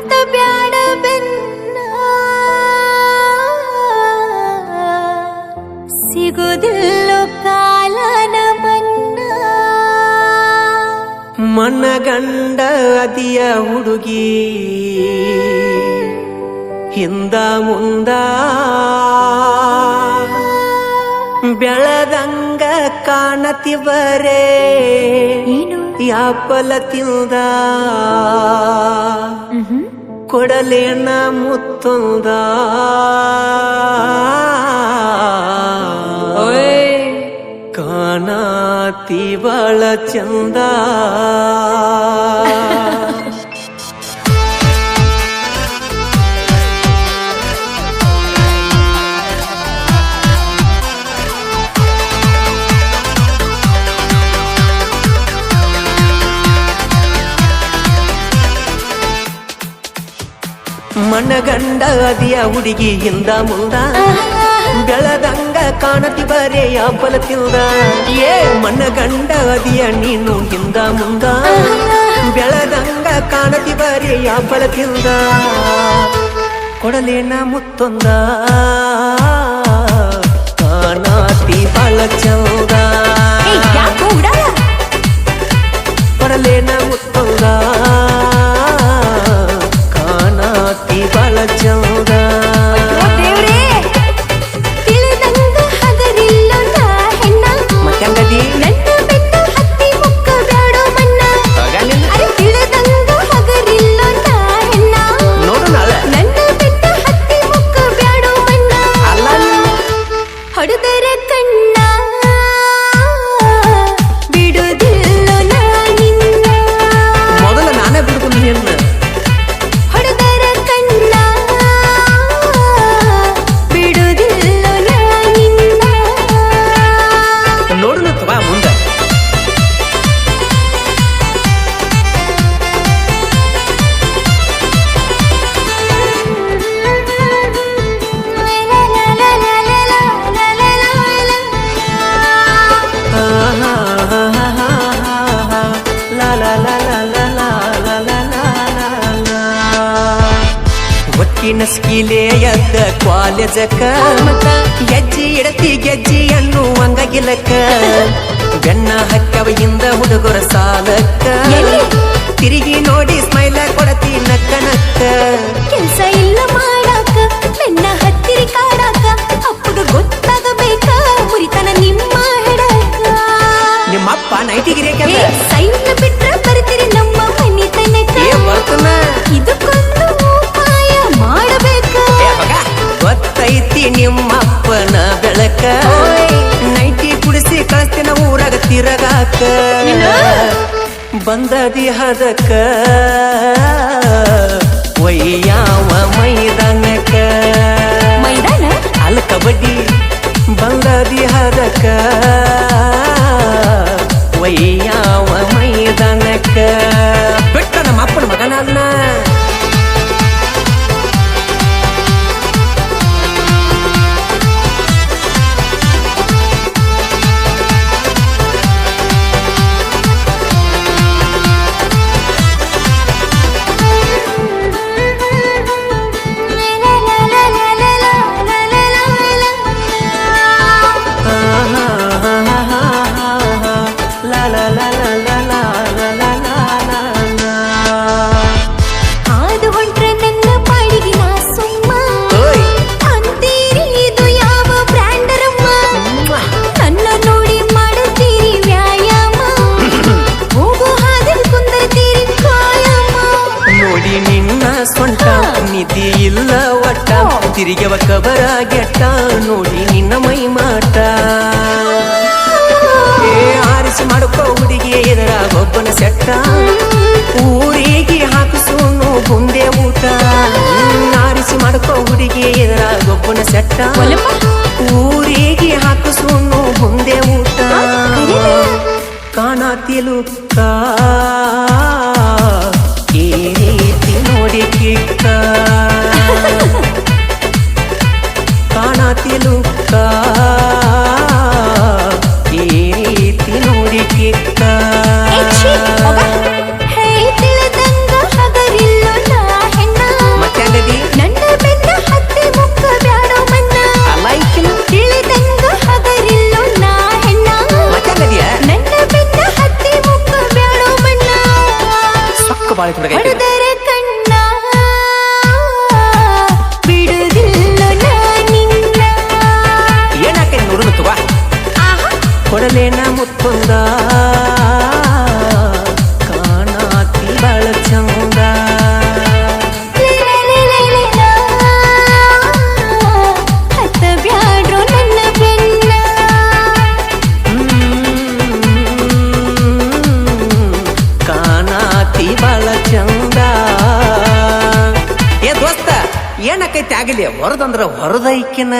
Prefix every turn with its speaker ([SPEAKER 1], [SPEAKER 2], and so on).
[SPEAKER 1] ಹತ್ತ ಬ್ಯಾಡ ಬೆನ್ನ ಸಿಗುದಿಲ್ಲೋ ಕಾಲನ ಮನ್ನ
[SPEAKER 2] ಮನಗಂಡ ಅದಿಯ ಹುಡುಗಿ ಹಿಂದ ಮುಂದ ಬೆಳದಂಗ ಕಾಣತಿ ಬರೇ ಯಾಪಲ ತಿಂದ ಕೊಡಲೇನ ಮುತ್ತುಂದ ಕಾಣತಿ ಬಳ ಚಂದ ಮನಗಂಡ ಅದಿಯ ಹುಡುಗಿ ಹಿಂದ ಮುಂದ ಬೆಳದಂಗ ಕಾಣತಿ ಬರೇ ಯಾಪಲ ತಿಂದ ಮನಗಂಡ ಅದಿಯ ನೀನು ಹಿಂದ ಮುಂದ ಬೆಳದಂಗ ಕಾಣತಿ ಬರೇ ಯಾಪಲ ತಿಂದ ಕೊಡಲೇನ ಮುತ್ತೊಂದ ಕಾಣತಿ ಬಳ ಚಂದ ಕೊಡಲೇನ ಮುತ್ತೊಂದ ಬಳ ಚೌದ
[SPEAKER 1] ತಿಳಿದಂಗ ಹಗರಿಲ್ಲ ನಾ ಹೆಣ್ಣ
[SPEAKER 2] ಮತ್ತಂಗದಿ
[SPEAKER 1] ನನ್ನ ಬೆಟ್ಟ ಹತ್ತಿ ಮುಕ್ಕ ಬ್ಯಾಡೋ ಮನ್ನ ಅರೆ ತಿಳಿದಂಗ ಹಗರಿಲ್ಲ ನಾ ಹೆಣ್ಣ
[SPEAKER 2] ನೋಡು ನಾಳೆ
[SPEAKER 1] ನನ್ನ ಬೆಟ್ಟ ಹತ್ತಿ ಮುಕ್ಕ ಬ್ಯಾಡೋ ಮನ್ನ
[SPEAKER 2] ಅಲ್ಲ
[SPEAKER 1] ಹೊಡೆದರ ಕಣ್ಣ ಬಿಡುದಿಲ್ಲೋ ನಾ ನಿನ್ನ
[SPEAKER 2] ಮೊದಲ ನಾನೇ ಬಿಡುದು ನಿನ್ನ ನಸ್ಕಿಲೆ ಎದ್ದ ಕಾಲೇಜಕ್ಕ ಗೆಜ್ಜಿ ಇಡತಿ ಗೆಜ್ಜಿ ಅನ್ನುವಂಗ ಗಿಲಕ್ಕ ಬೆನ್ನ ಹಕ್ಕವೆಯಿಂದ ಹುಡುಗರ ಸಾಲಕ್ಕ ತಿರುಗಿ ನೋಡಿ ಸ್ಮೈಲ ಕೊಡತಿ ನಕ್ಕ ನಕ್ಕ
[SPEAKER 1] ಕೆಲ್ಸ ಇಲ್ಲ ಮಾಡಾಕ ಬೆನ್ನ ಹತ್ತಿರಿ ಕಾಡಾಕ ಅಪ್ಪಗ ಗೊತ್ತಾಗಬೇಕ ಮುರಿತನ ನಿಮ್ಮ ಹೆಡಕ
[SPEAKER 2] ನಿಮ್ಮಪ್ಪ ನೈಟಿಗಿರಿ
[SPEAKER 1] ಸೈನ್ ಬಿಟ್ರ ಬರ್ತೀರಿ ನಮ್ಮ ಮನಿ ತನಕ
[SPEAKER 2] ಬರ್ತನ
[SPEAKER 1] ಇದಕ್ಕೊಂದು ಉಪಾಯ ಮಾಡಬೇಕ
[SPEAKER 2] ಗೊತ್ತೈತಿ ನಿಮ್ಮಪ್ಪನ ಬೆಳಕ ನೈಟಿ ಕುಡಿಸಿ ಕಳಿಸ್ತಿನ ಊರಾಗ ತಿರಗಾಕ ಬಂದದಿ ಹದಕ ಒಯ್ಯಾವ ಮೈದಾನಕ
[SPEAKER 1] ಮೈದಾನ
[SPEAKER 2] ಅಲ್ಲ ಕಬಡ್ಡಿ ಬಂದದಿ ಹದಕ ಒಯ್ಯಾವ ಮೈದಾನಕ ಬಿಟ್ಟ ನಮ್ಮ ಅಪ್ಪನ ಮಗನಲ್ಲ ನಿಧಿ ಇಲ್ಲ ಒಟ್ಟ ತಿರುಗವ ಕಬರ ಗೆಟ್ಟ ನೋಡಿ ನಿನ್ನ ಮೈ ಮಾಟ ಆರಿಸಿ ಮಾಡ್ಕೋ ಹುಡುಗಿ ಎದುರಾಗ ಒಬ್ಬನ ಸೆಟ್ಟ ಊರಿಗೆ ಹಾಕಿಸೋನು ಬುಂದೆ ಊಟ ಆರಿಸಿ ಮಾಡ್ಕೋ ಹುಡುಗಿ ಎದುರಾಗ ಒಬ್ಬನ ಸೆಟ್ಟ ಊರಿಗೆ ಹಾಕಿಸೋನು ಬುಂದೆ ಊಟ ಕಾಣತಿಲುಕ್ಕ ಈ ರೀತಿ ನೋಡಿ ಕಿಕ್ಕ ಕಾಣತಿಲುಕ್ಕ ಈ ರೀತಿ ನೋಡಿ ಕಿಕ್ಕ
[SPEAKER 1] ತಿಳಿದಂಗ ಹಗರಿಲ್ಲ ನಾ ಹೆಣ್ಣ
[SPEAKER 2] ಮುಖ ಬಾಳಿ ತೊಡಗೈತಿ
[SPEAKER 1] ಹೊಡೆದರೆ ಕಣ್ಣ ಬಿಡುದಿಲ್ಲ ನಾನಿನ್ನ.
[SPEAKER 2] ಏನಾಕೆ ನೋಡುನು ತಗೋ ಕೊಡಲೇನ ಮುತ್ತೊಂದ ಕಾಣಾತಿ ಬಾಳ ಚಂದ
[SPEAKER 1] ಹತ್ತ ಬ್ಯಾಡ್ರೋ ನನ್ನ ಬೆನ್ನ.
[SPEAKER 2] ಕಾಣಾತಿ ಬಾಳ ಚಂದ. ಏ ದೋಸ್ತ ಏನಕ್ಕೈತಿ ಆಗಲಿ ಹೊರದಂದ್ರ ಹೊರದೈಕಿನ